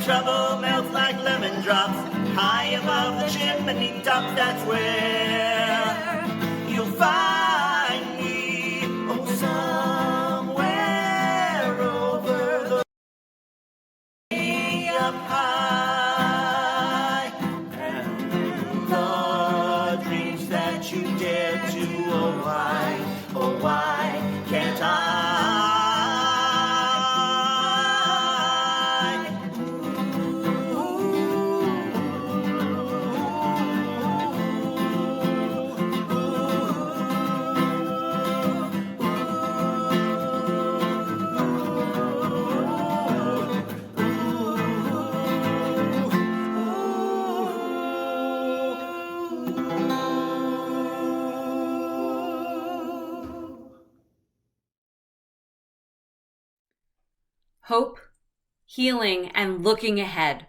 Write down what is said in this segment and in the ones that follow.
trouble melts like lemon drops. High above the chimney tops, that's where you'll find me. Oh, somewhere over the way up high. And the dreams that you dare to, oh why can't I? Hope, healing, and looking ahead.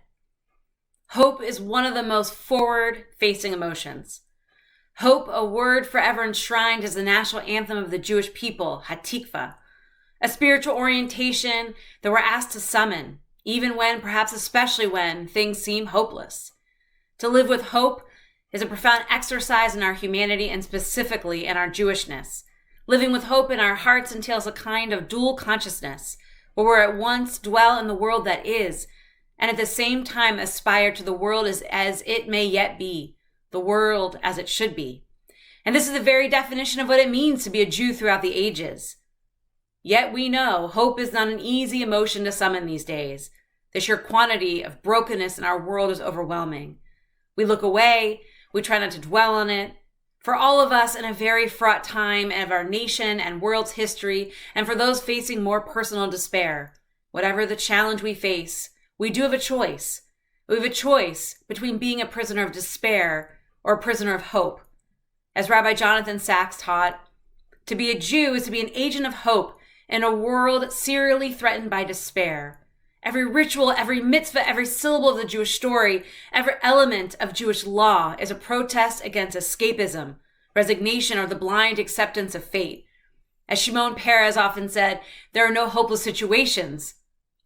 Hope is one of the most forward-facing emotions. Hope, a word forever enshrined as the national anthem of the Jewish people, Hatikva, a spiritual orientation that we're asked to summon, even when, perhaps especially when, things seem hopeless. To live with hope is a profound exercise in our humanity and specifically in our Jewishness. Living with hope in our hearts entails a kind of dual consciousness, where we're at once dwell in the world that is, and at the same time aspire to the world as it may yet be, the world as it should be. And this is the very definition of what it means to be a Jew throughout the ages. Yet we know hope is not an easy emotion to summon these days. The sheer quantity of brokenness in our world is overwhelming. We look away, we try not to dwell on it. For all of us in a very fraught time of our nation and world's history, and for those facing more personal despair, whatever the challenge we face, we do have a choice. We have a choice between being a prisoner of despair or a prisoner of hope. As Rabbi Jonathan Sacks taught, to be a Jew is to be an agent of hope in a world serially threatened by despair. Every ritual, every mitzvah, every syllable of the Jewish story, every element of Jewish law is a protest against escapism, resignation, or the blind acceptance of fate. As Shimon Peres often said, there are no hopeless situations,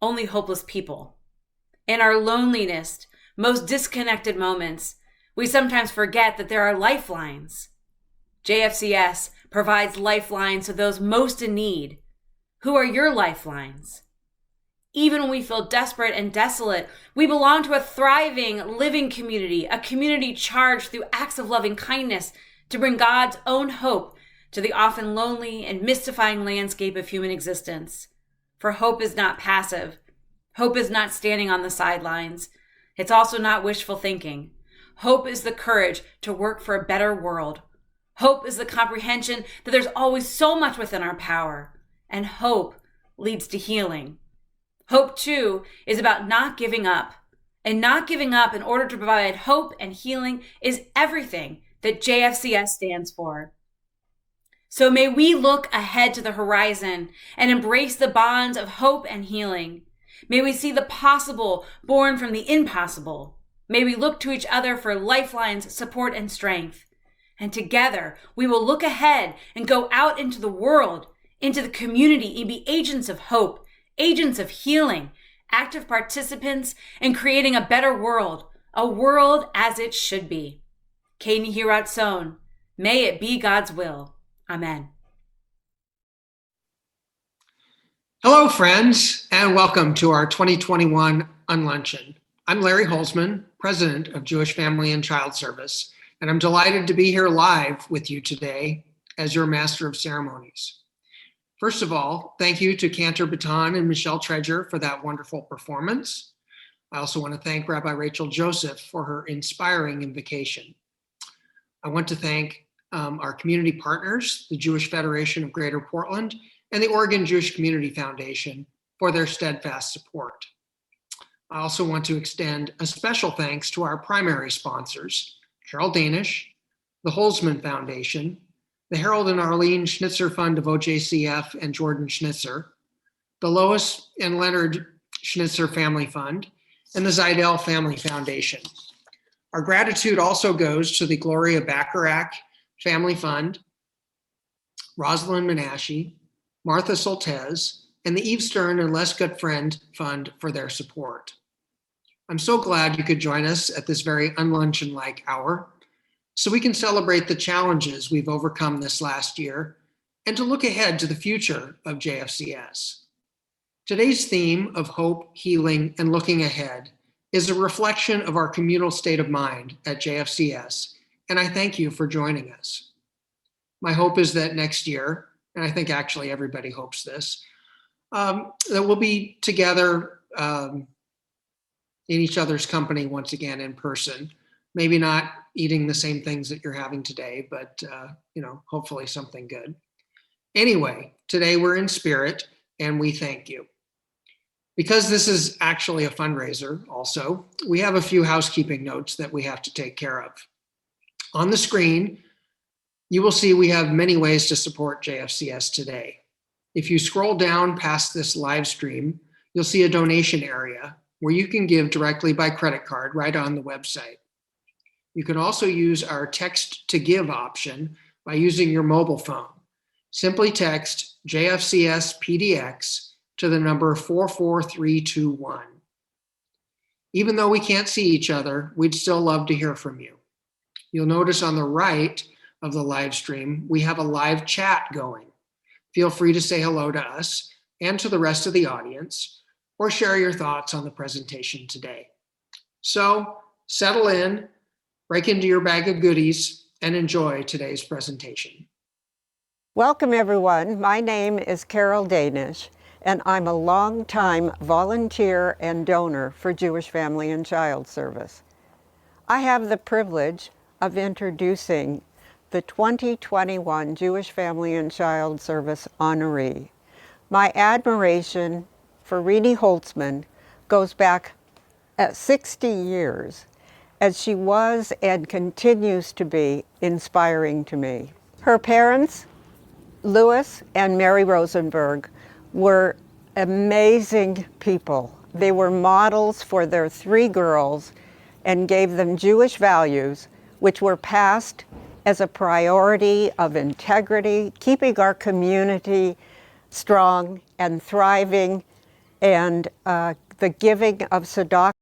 only hopeless people. In our loneliest, most disconnected moments, we sometimes forget that there are lifelines. JFCS provides lifelines to those most in need. Who are your lifelines? Even when we feel desperate and desolate, we belong to a thriving, living community, a community charged through acts of loving kindness to bring God's own hope to the often lonely and mystifying landscape of human existence. For hope is not passive. Hope is not standing on the sidelines. It's also not wishful thinking. Hope is the courage to work for a better world. Hope is the comprehension that there's always so much within our power. And hope leads to healing. Hope, too, is about not giving up. And not giving up in order to provide hope and healing is everything that JFCS stands for. So may we look ahead to the horizon and embrace the bonds of hope and healing. May we see the possible born from the impossible. May we look to each other for lifelines, support, and strength. And together, we will look ahead and go out into the world, into the community, and be agents of hope, agents of healing, active participants in creating a better world, a world as it should be. Keni Hirat Son, may it be God's will. Amen. Hello, friends, and welcome to our 2021 unLuncheon. I'm Larry Holzman, president of Jewish Family and Child Service, and I'm delighted to be here live with you today as your master of ceremonies. First of all, thank you to Cantor Baton and Michelle Treasure for that wonderful performance. I also want to thank Rabbi Rachel Joseph for her inspiring invocation. I want to thank our community partners, the Jewish Federation of Greater Portland and the Oregon Jewish Community Foundation for their steadfast support. I also want to extend a special thanks to our primary sponsors, Carol Danish, the Holzman Foundation, the Harold and Arlene Schnitzer Fund of OJCF and Jordan Schnitzer, the Lois and Leonard Schnitzer Family Fund, and the Zidell Family Foundation. Our gratitude also goes to the Gloria Bacharach Family Fund, Rosalind Menashe, Martha Soltez, and the Eve Stern and Les Gutfriend Fund for their support. I'm so glad you could join us at this very unluncheon-like hour so we can celebrate the challenges we've overcome this last year and to look ahead to the future of JFCS. Today's theme of hope, healing, and looking ahead is a reflection of our communal state of mind at JFCS, and I thank you for joining us. My hope is that next year, and I think actually everybody hopes this, that we'll be together in each other's company once again in person. Maybe not eating the same things that you're having today, but hopefully something good. Anyway, today we're in spirit and we thank you. Because this is actually a fundraiser also, we have a few housekeeping notes that we have to take care of. On the screen, you will see we have many ways to support JFCS today. If you scroll down past this live stream, you'll see a donation area where you can give directly by credit card right on the website. You can also use our text to give option by using your mobile phone. Simply text JFCS PDX to the number 44321. Even though we can't see each other, we'd still love to hear from you. You'll notice on the right of the live stream, we have a live chat going. Feel free to say hello to us and to the rest of the audience, or share your thoughts on the presentation today. So settle in, break into your bag of goodies, and enjoy today's presentation. Welcome everyone. My name is Carol Danish, and I'm a longtime volunteer and donor for Jewish Family and Child Service. I have the privilege of introducing the 2021 Jewish Family and Child Service honoree. My admiration for Rini Holtzman goes back 60 years, as she was and continues to be inspiring to me. Her parents, Louis and Mary Rosenberg, were amazing people. They were models for their 3 girls and gave them Jewish values, which were passed as a priority of integrity, keeping our community strong and thriving, and the giving of tzedakah